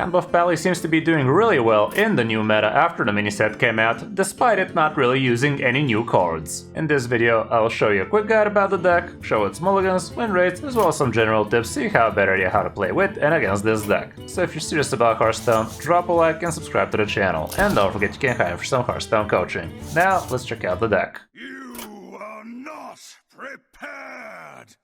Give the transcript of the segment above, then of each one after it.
Handbuff Pally seems to be doing really well in the new meta after the mini set came out, despite it not really using any new cards. In this video, I'll show you a quick guide about the deck, show its mulligans, win rates, as well as some general tips so you have a better idea how to play with and against this deck. So if you're serious about Hearthstone, drop a like and subscribe to the channel, and don't forget you can hire for some Hearthstone coaching. Now, let's check out the deck. You are not prepared!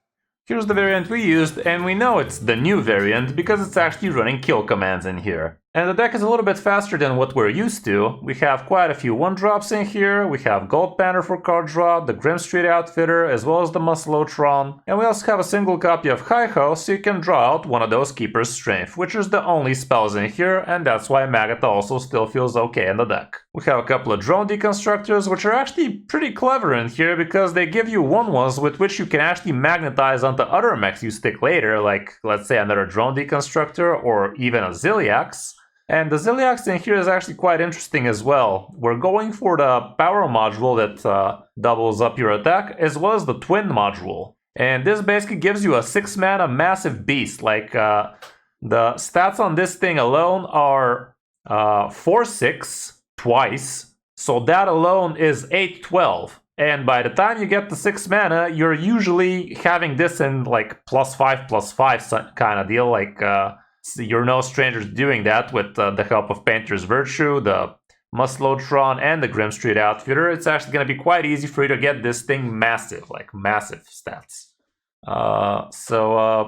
Here's the variant we used, and we know it's the new variant because it's actually running kill commands in here. And the deck is a little bit faster than what we're used to. We have quite a few 1-drops in here, we have Gold Banner for card draw, the Grim Street Outfitter, as well as the Musclotron, and we also have a single copy of Hi-Ho, so you can draw out one of those Keeper's Strength, which is the only spells in here, and that's why Magata also still feels okay in the deck. We have a couple of Drone Deconstructors, which are actually pretty clever in here, because they give you 1/1s with which you can actually magnetize onto other mechs you stick later, like, let's say, another Drone Deconstructor, or even a Ziliax. And the Ziliax in here is actually quite interesting as well. We're going for the power module that doubles up your attack, as well as the twin module. And this basically gives you a 6-mana massive beast. Like, the stats on this thing alone are 4/6 twice. So that alone is 8/12. And by the time you get the 6 mana, you're usually having this in like +5/+5 kind of deal. Like, you're no stranger to doing that with the help of Painter's Virtue, the Musclotron, and the Grim Street Outfitter. It's actually going to be quite easy for you to get this thing massive, like massive stats.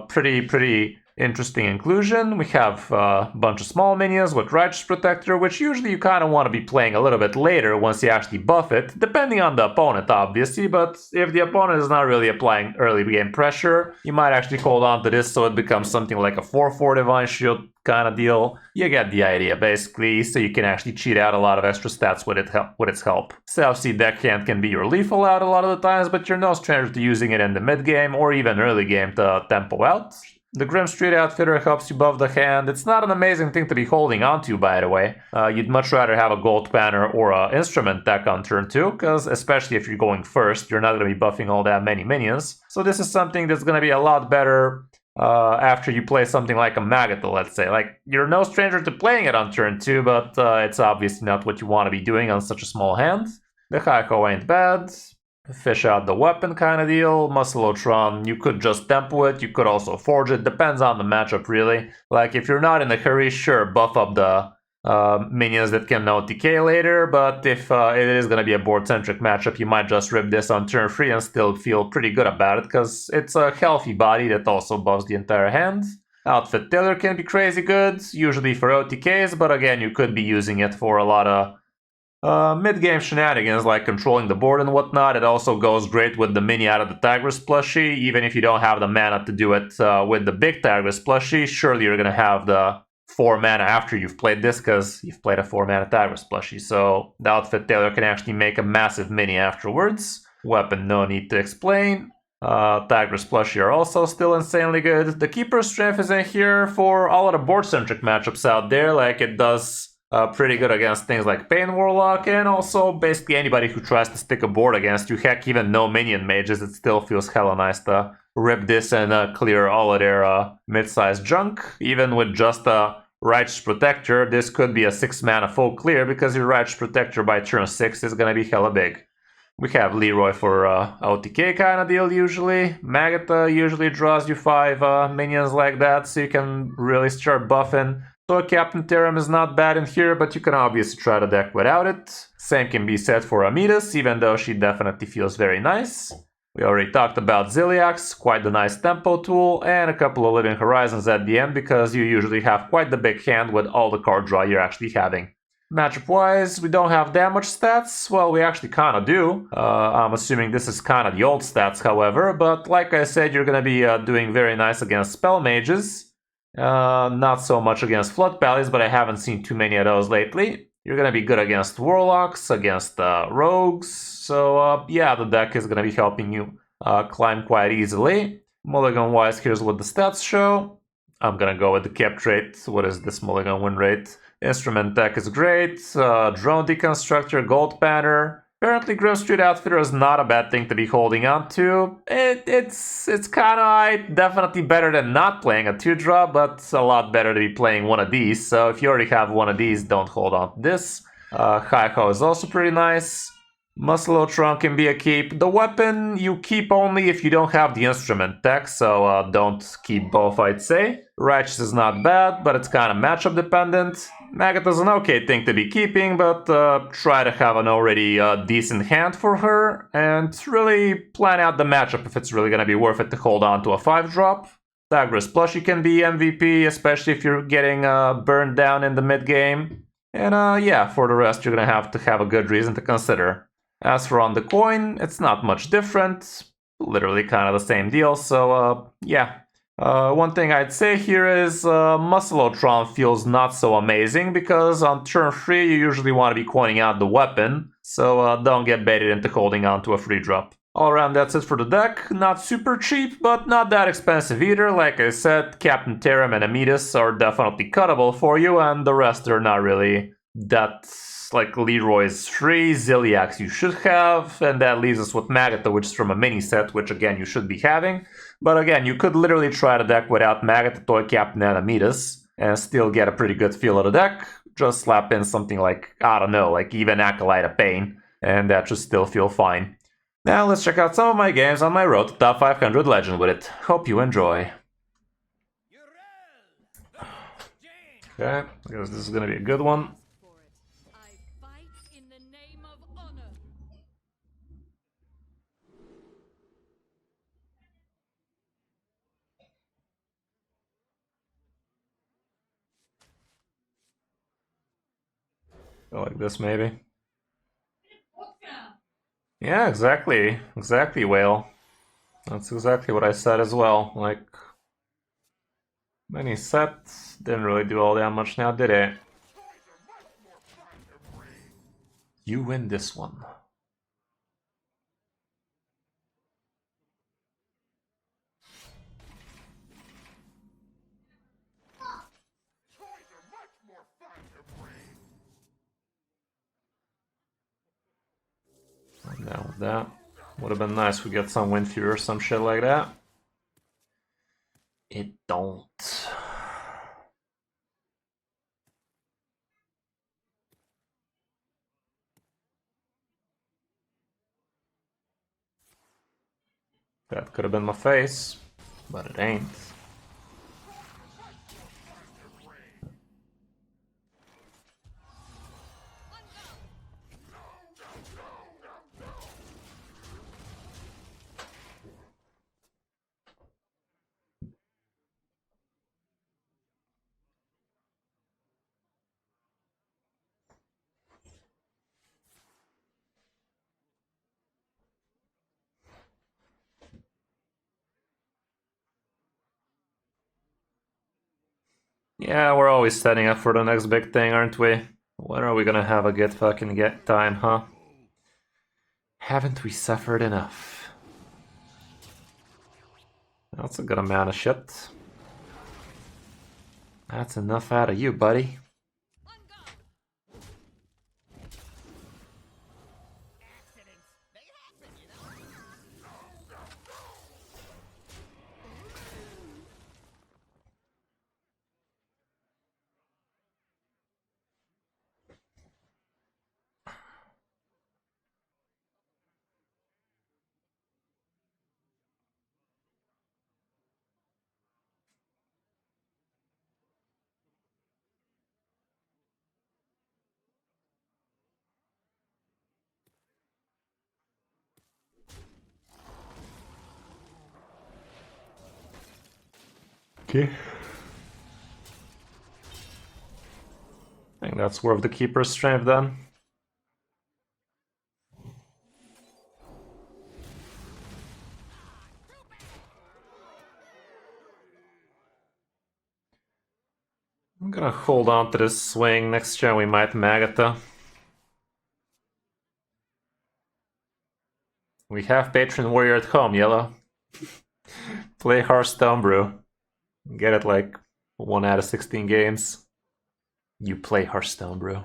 Pretty interesting inclusion. We have a bunch of small minions with Righteous Protector, which usually you kind of want to be playing a little bit later once you actually buff it, depending on the opponent obviously, but if the opponent is not really applying early game pressure, you might actually hold on to this so it becomes something like a 4/4 Divine Shield kind of deal. You get the idea basically, so you can actually cheat out a lot of extra stats with its help. Self-see Deckhand can be your lethal out a lot of the times, but you're no stranger to using it in the mid game or even early game to tempo out. The Grim Street Outfitter helps you buff the hand. It's not an amazing thing to be holding onto, by the way. You'd much rather have a Gold Banner or an Instrument deck on turn 2, because especially if you're going first, you're not going to be buffing all that many minions. So this is something that's going to be a lot better after you play something like a Magata, let's say. Like, you're no stranger to playing it on turn 2, but it's obviously not what you want to be doing on such a small hand. The Hi-Ho ain't bad. Fish out the weapon kind of deal. Musclotron, you could just tempo it, you could also forge it, depends on the matchup really. Like, if you're not in a hurry, sure, buff up the minions that can no TK later, but if it is going to be a board-centric matchup, you might just rip this on turn 3 and still feel pretty good about it, because it's a healthy body that also buffs the entire hand. Outfit Tailor can be crazy good, usually for OTKs, but again, you could be using it for a lot of mid-game shenanigans like controlling the board and whatnot. It also goes great with the mini out of the Tigris plushie, even if you don't have the mana to do it with the big Tigris plushie. Surely you're going to have the 4 mana after you've played this, because you've played a 4 mana Tigris plushie. So the Outfit Tailor can actually make a massive mini afterwards. Weapon, no need to explain. Tigris plushie are also still insanely good. The Keeper's Strength is in here for all of the board-centric matchups out there, like it does pretty good against things like Patron Warlock, and also basically anybody who tries to stick a board against you. Heck, even no minion mages, it still feels hella nice to rip this and clear all of their mid-sized junk. Even with just a Righteous Protector, this could be a 6-mana full clear, because your Righteous Protector by turn 6 is gonna be hella big. We have Leroy for OTK kind of deal usually. Magata usually draws you 5 minions like that, so you can really start buffing. So Captain Therum is not bad in here, but you can obviously try the deck without it. Same can be said for Amidas, even though she definitely feels very nice. We already talked about Ziliax, quite the nice tempo tool, and a couple of Living Horizons at the end, because you usually have quite the big hand with all the card draw you're actually having. Matchup-wise, we don't have damage stats. Well, we actually kind of do. I'm assuming this is kind of the old stats, however, but like I said, you're going to be doing very nice against Spell Mages. Not so much against Flood Pallies, but I haven't seen too many of those lately. You're gonna be good against Warlocks, against Rogues, so yeah, the deck is gonna be helping you climb quite easily. Mulligan-wise, here's what the stats show. I'm gonna go with the kept rate. What is this Mulligan win rate? Instrument deck is great. Drone Deconstructor, Gold Banner. Apparently, Grim Street Outfitter is not a bad thing to be holding on to. It's kind of definitely better than not playing a 2-drop, but it's a lot better to be playing one of these. So if you already have one of these, don't hold on to this. Hi-Ho is also pretty nice. Muscle Trunk can be a keep. The weapon you keep only if you don't have the instrument tech, so don't keep both, I'd say. Righteous is not bad, but it's kind of matchup dependent. Maggot is an okay thing to be keeping, but try to have an already decent hand for her, and really plan out the matchup if it's really going to be worth it to hold on to a 5-drop. Zagreus Plushie can be MVP, especially if you're getting burned down in the mid-game. And yeah, for the rest, you're going to have a good reason to consider. As for on the coin, it's not much different, literally kind of the same deal, so yeah. One thing I'd say here is Musclotron feels not so amazing because on turn 3 you usually want to be coining out the weapon, so don't get baited into holding on to a free drop. All around, that's it for the deck. Not super cheap, but not that expensive either. Like I said, Captain Terram and Amidus are definitely cuttable for you, and the rest are not really that... Like Leroy's free, Ziliax you should have, and that leaves us with Magata, which is from a mini set, which again you should be having. But again, you could literally try the deck without Magata, Toy Captain, and Amidus, and still get a pretty good feel of the deck. Just slap in something like, I don't know, like even Acolyte of Pain, and that should still feel fine. Now let's check out some of my games on my road to top 500 Legend with it. Hope you enjoy. Okay, I guess this is gonna be a good one. Go like this, maybe. Yeah, exactly. Exactly, Whale. That's exactly what I said as well. Like, many sets didn't really do all that much now, did it? You win this one. I'm down with that. Would have been nice if we get some Wind Fury or some shit like that. It don't. That could have been my face, but it ain't. Yeah, we're always setting up for the next big thing, aren't we? When are we gonna have a good fucking get time, huh? Haven't we suffered enough? That's a good amount of shit. That's enough out of you, buddy. Okay. I think that's worth the Keeper's Strength then. I'm gonna hold on to this swing. Next turn we might Magata. We have Patron Warrior at home, Yellow. Play Hearthstone, bro. Get it like 1 out of 16 games. You play Hearthstone, bro.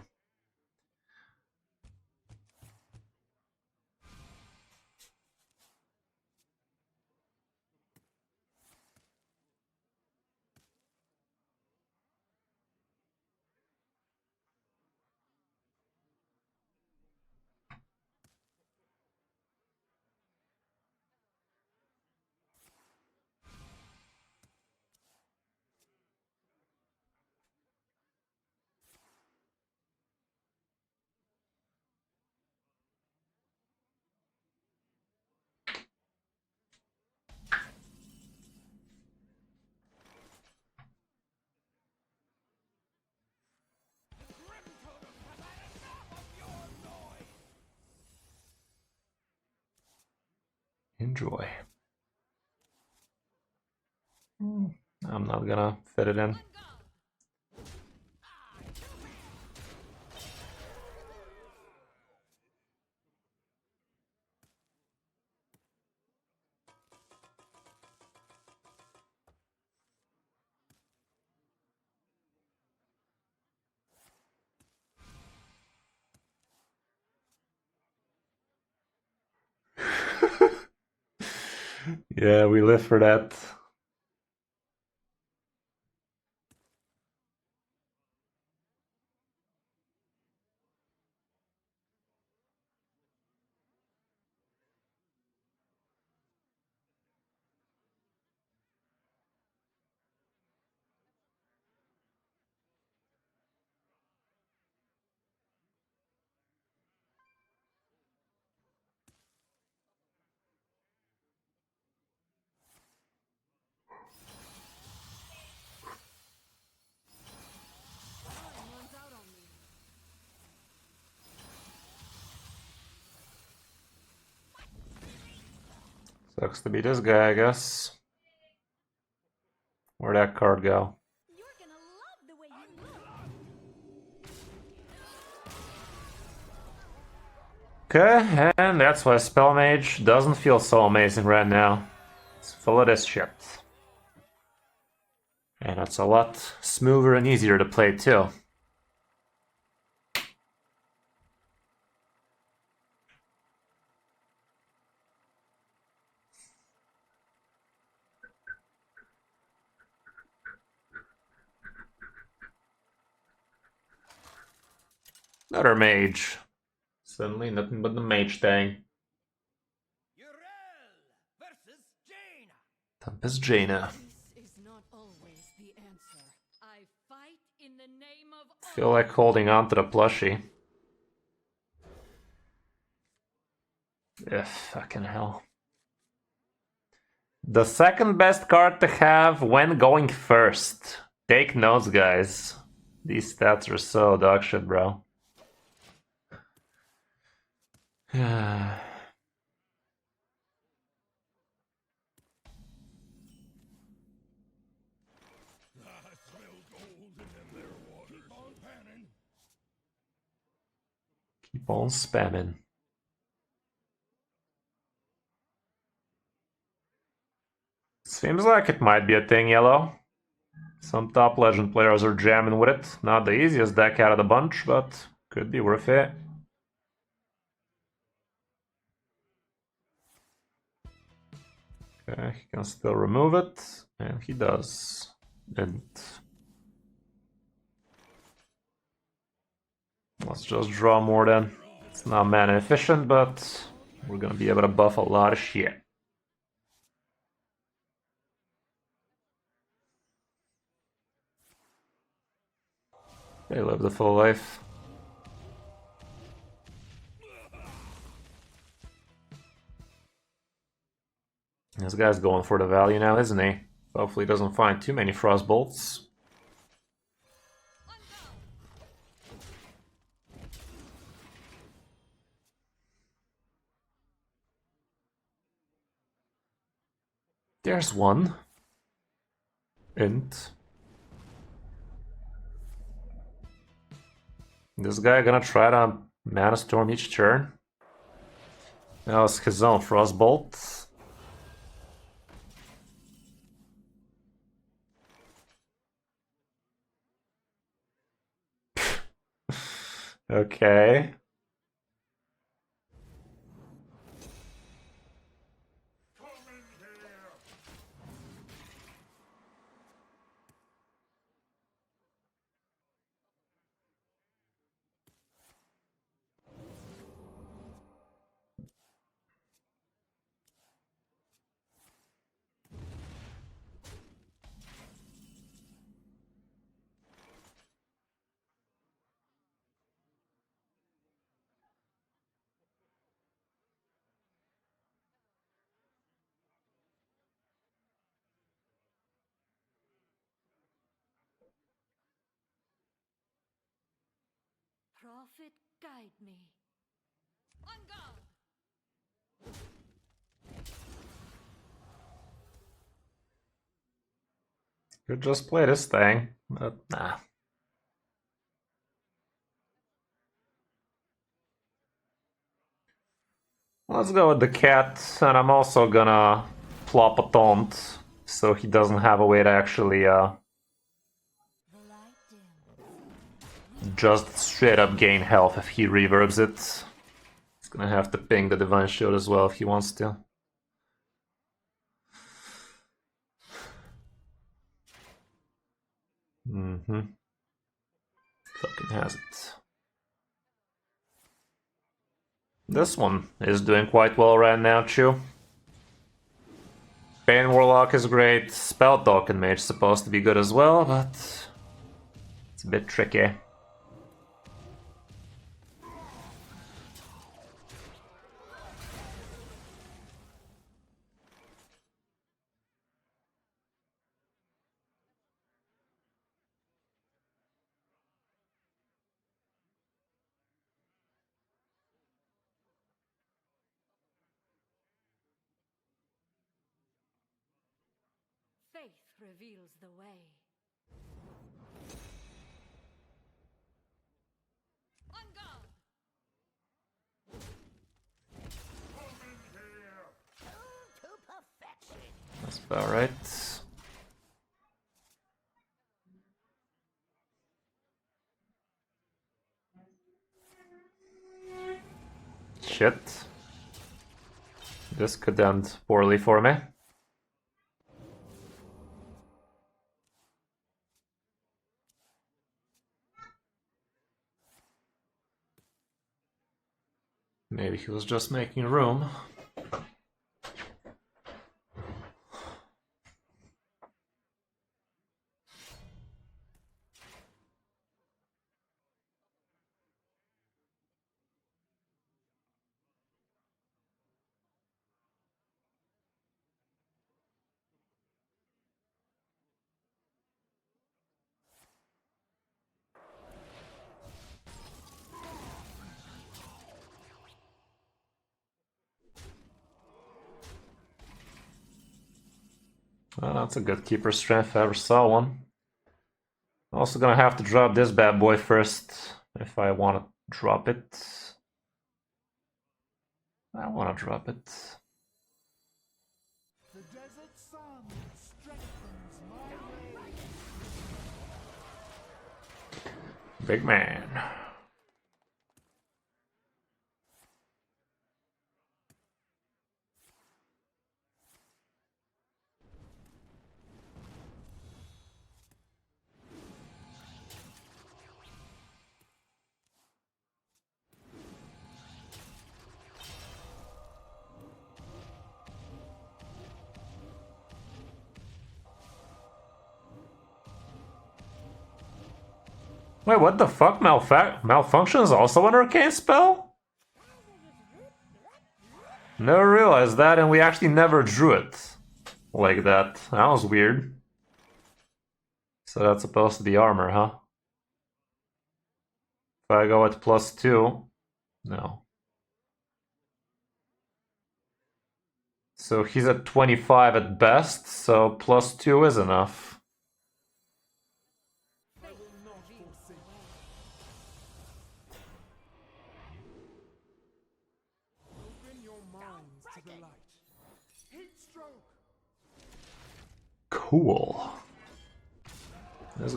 Enjoy. I'm not gonna fit it in. Yeah, we live for that. Sucks to be this guy, I guess. Where'd that card go? You're gonna love the way you look. Okay, and that's why Spell Mage doesn't feel so amazing right now. It's full of this shit. And it's a lot smoother and easier to play too. Another mage. Suddenly nothing but the mage thing. versus Jaina. Tempest Jaina. This is not always the answer. I fight in the name of Feel like holding on to the plushie. Ugh, fucking hell. The second best card to have when going first. Take notes, guys. These stats are so dog shit, bro. Keep on spamming. Seems like it might be a thing, yellow. Some top legend players are jamming with it. Not the easiest deck out of the bunch, but could be worth it. Okay, he can still remove it, and he does. And let's just draw more then. It's not mana efficient, but we're gonna be able to buff a lot of shit. They live the full life. This guy's going for the value now, isn't he? Hopefully he doesn't find too many frost bolts. There's one. Int. This guy gonna try to mana storm each turn. That was his own frostbolt. Okay. Prophet, guide me. On guard! Could just play this thing, but nah. Let's go with the cat, and I'm also gonna plop a taunt, so he doesn't have a way to actually just straight up gain health if he reverbs it. He's gonna have to ping the Divine Shield as well if he wants to. Fucking has it. This one is doing quite well right now, too. Patron Warlock is great. Spell Token Mage is supposed to be good as well, but it's a bit tricky. Faith reveals the way. On guard! To perfection. That's about right. Shit. This could end poorly for me. Maybe he was just making room. Well, that's a good keeper strength if I ever saw one. Also gonna have to drop this bad boy first if I want to drop it. I want to drop it. The desert sun strengthens my way. Big man. Wait, what the fuck? Malfunction is also an arcane spell? Never realized that, and we actually never drew it like that. That was weird. So that's supposed to be armor, huh? If I go at +2, no. So he's at 25 at best, so +2 is enough. Cool. This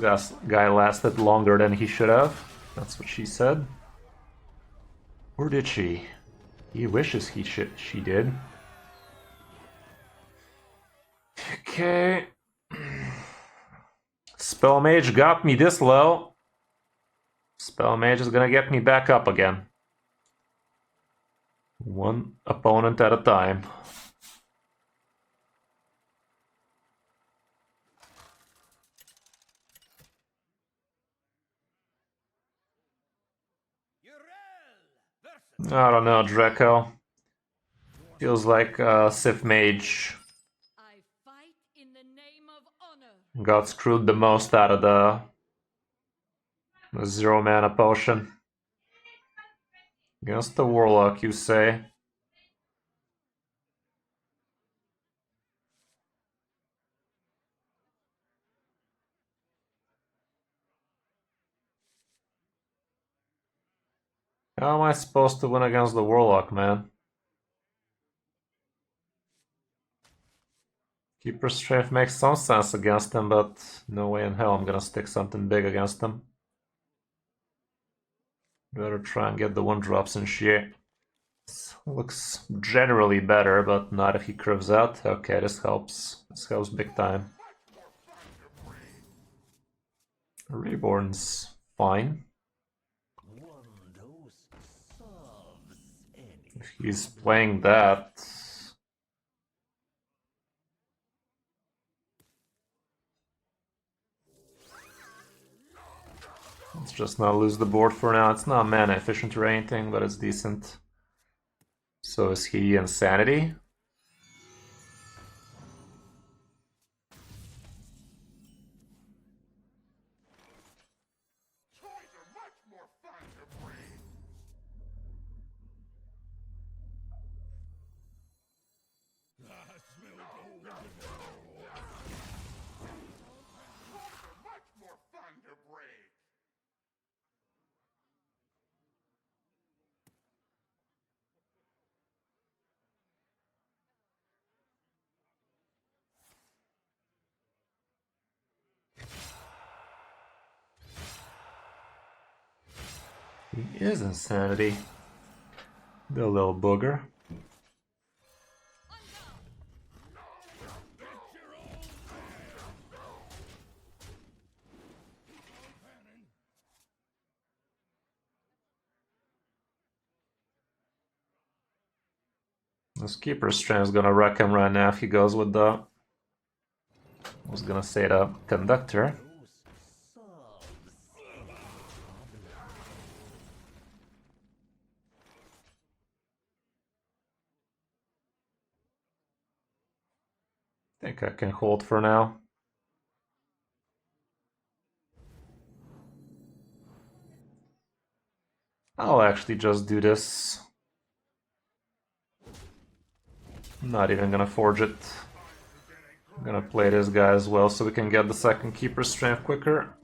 guy lasted longer than he should have. That's what she said. Or did she? He wishes she did. Okay. Spell Mage got me this low. Spell Mage is gonna get me back up again. One opponent at a time. I don't know, Draco. Feels like Sith Mage I fight in the name of honor. got screwed the most out of the 0 mana potion. Against the Warlock, you say? How am I supposed to win against the Warlock, man? Keeper Strength makes some sense against him, but no way in hell I'm gonna stick something big against him. Better try and get the 1-drops and shit. Looks generally better, but not if he curves out. Okay, this helps. This helps big time. Reborn's fine. If he's playing that... let's just not lose the board for now. It's not mana efficient or anything, but it's decent. So is he Insanity? He is Insanity. The little booger. This Keeper Strand is gonna wreck him right now if he goes with the... I was gonna say the Conductor. I think I can hold for now. I'll actually just do this. I'm not even gonna forge it. I'm gonna play this guy as well so we can get the second Keeper Strength quicker.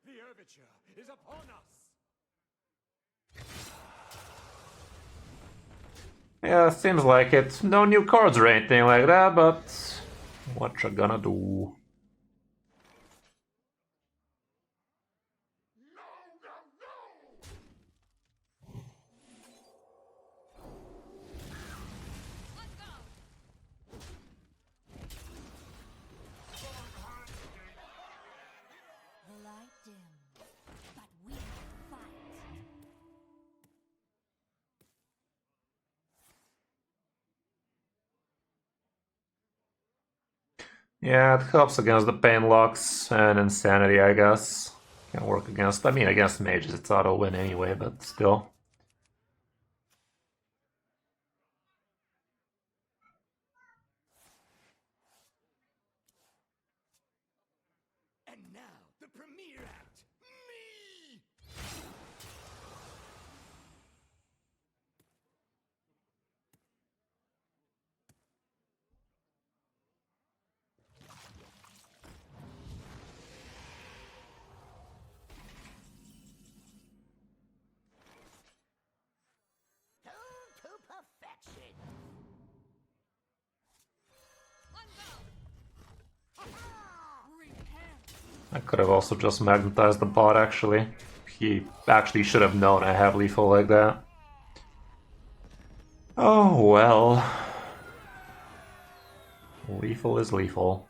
The overture is upon us. Yeah, seems like it. No new cards or anything like that, but what you gonna do? The light dims, but we fight. Yeah, it helps against the Pain Locks and Insanity, I guess. Can work against... I mean, against Mages it's auto-win anyway, but still. And now, the premiere act. Me! To perfection. I could have also just magnetized the bot, actually. He actually should have known I have lethal like that. Oh well. Lethal is lethal.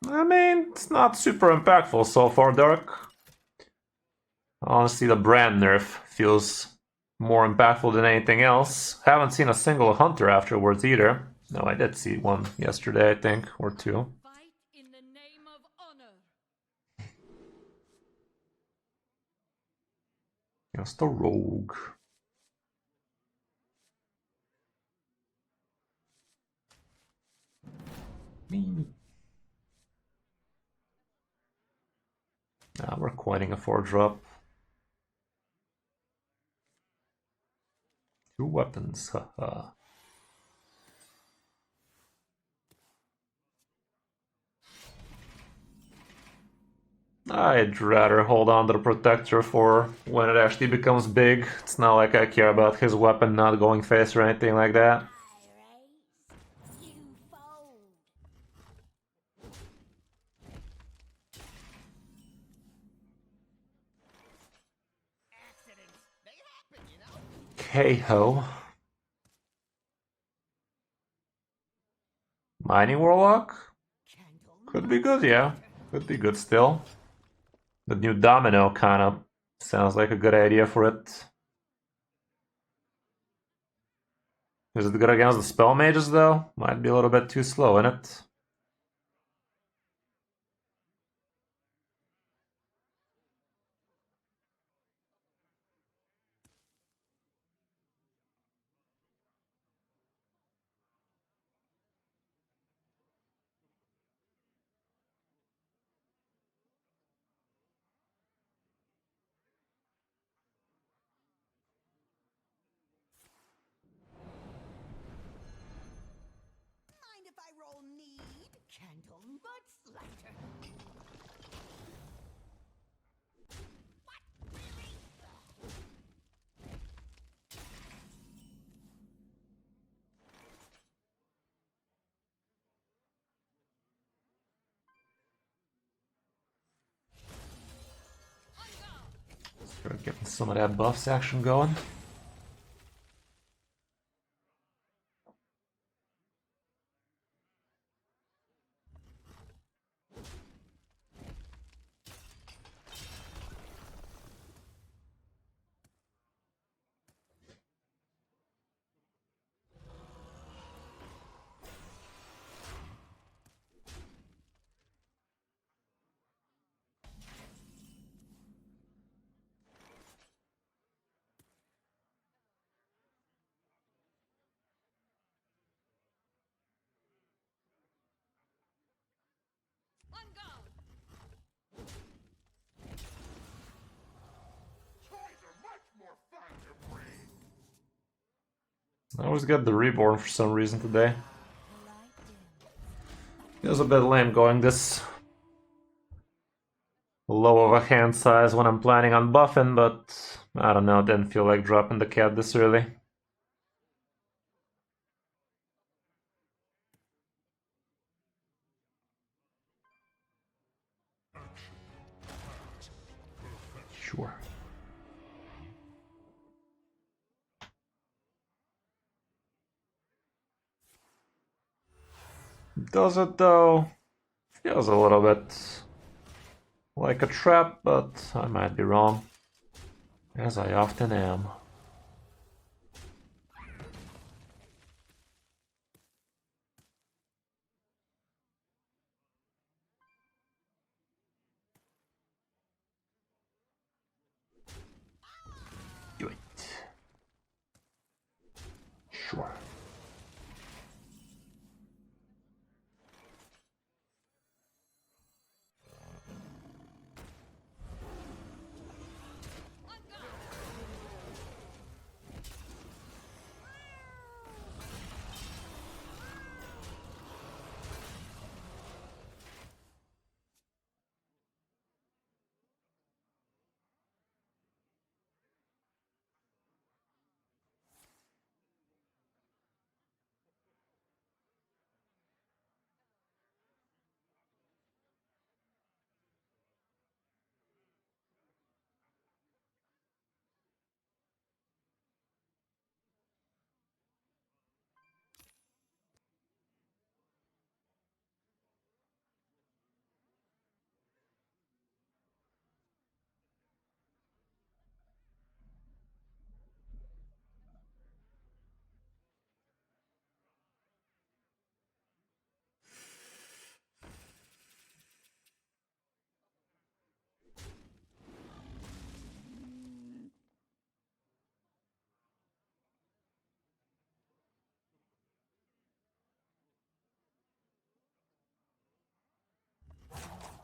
I mean, it's not super impactful so far, Dark. Honestly, the brand nerf feels more impactful than anything else. Haven't seen a single hunter afterwards either. No, I did see one yesterday, I think, or two. Fight in the name of honor. Against a rogue. Me. Now we're coining a 4-drop. 2 weapons, haha. I'd rather hold on to the protector for when it actually becomes big. It's not like I care about his weapon not going face or anything like that. K-ho. Mining Warlock? Could be good, yeah. Could be good still. The new Domino kind of sounds like a good idea for it. Is it good against the spell mages though? Might be a little bit too slow in it. Mind if I roll need? Candle mud slicer. What? Really? Start getting some of that buffs action going. I always get the Reborn for some reason today. Feels a bit lame going this low of a hand size when I'm planning on buffing, but I don't know, didn't feel like dropping the cat this early. Sure. Does it though? Feels a little bit like a trap, but I might be wrong, as I often am. Do it. Sure.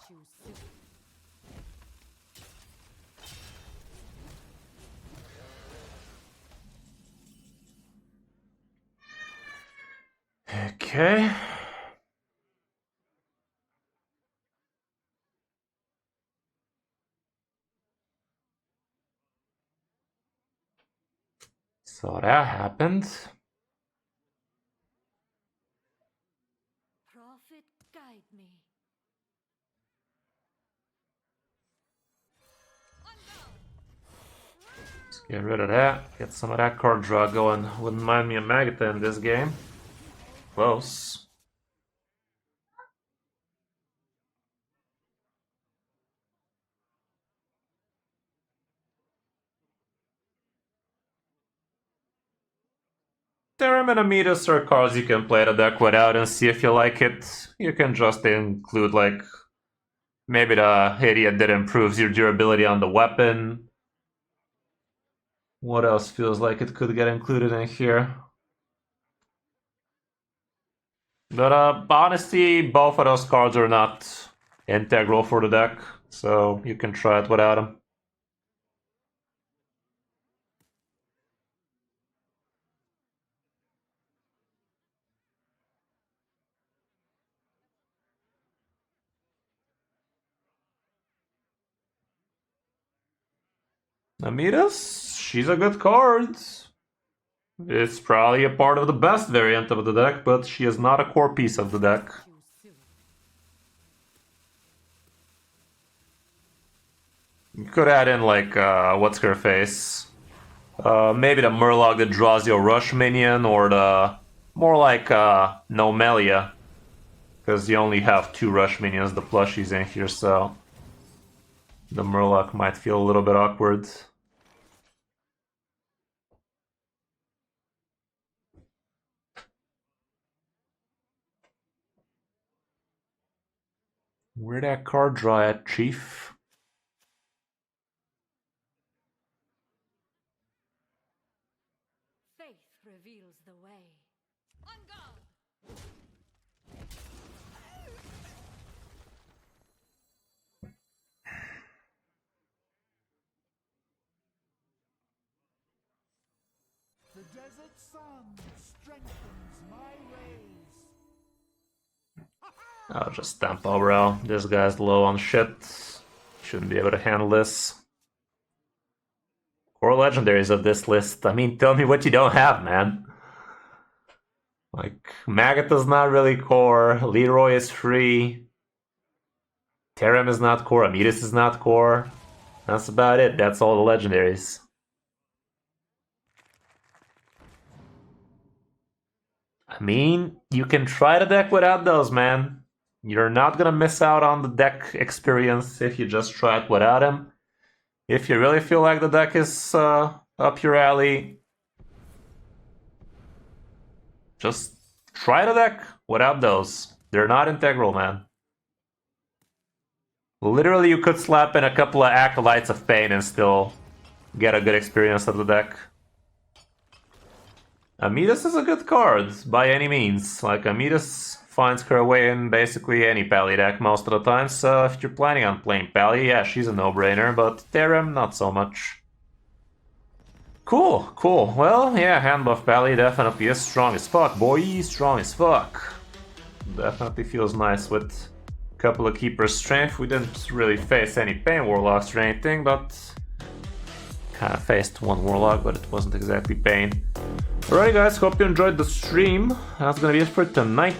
too soon. Okay. So that happened. Prophet, guide me. Let's get rid of that. Get some of that card draw going. Wouldn't mind me a Magata in this game. Close. Theorem and Amidas are cards you can play the deck without and see if you like it. You can just include, like, maybe the idiot that improves your durability on the weapon. What else feels like it could get included in here? But honestly, both of those cards are not integral for the deck, so you can try it without them. Amidas, she's a good card. It's probably a part of the best variant of the deck, but she is not a core piece of the deck. Too soon. You could add in, like, what's her face? Maybe the Murloc that draws your rush minion, or the more like Nomelia, because you only have 2 rush minions, the plushies in here, so the Murloc might feel a little bit awkward. Where'd that card draw at, Chief? Faith reveals the way. On guard! The desert sun strengthens my rays. I'll just stamp over out. This guy's low on shit. Shouldn't be able to handle this. Core legendaries of this list. I mean, tell me what you don't have, man. Like, Magata's not really core. Leroy is free. Terem is not core. Amidas is not core. That's about it. That's all the legendaries. I mean, you can try the deck without those, man. You're not gonna miss out on the deck experience if you just try it without them. If you really feel like the deck is up your alley, just try the deck without those. They're not integral, man. Literally, you could slap in a couple of Acolytes of Pain and still get a good experience of the deck. Amidas is a good card, by any means. Like, Amidas finds her way in basically any Pally deck most of the time, so if you're planning on playing Pally, yeah, she's a no-brainer, but Terem, not so much. Cool, cool. Well, yeah, Handbuff Pally definitely is strong as fuck, boy. Strong as fuck. Definitely feels nice with a couple of Keeper's Strength. We didn't really face any Pain Warlocks or anything, but kind of faced one Warlock, but it wasn't exactly Pain. Alright guys, hope you enjoyed the stream. That's gonna be it for tonight.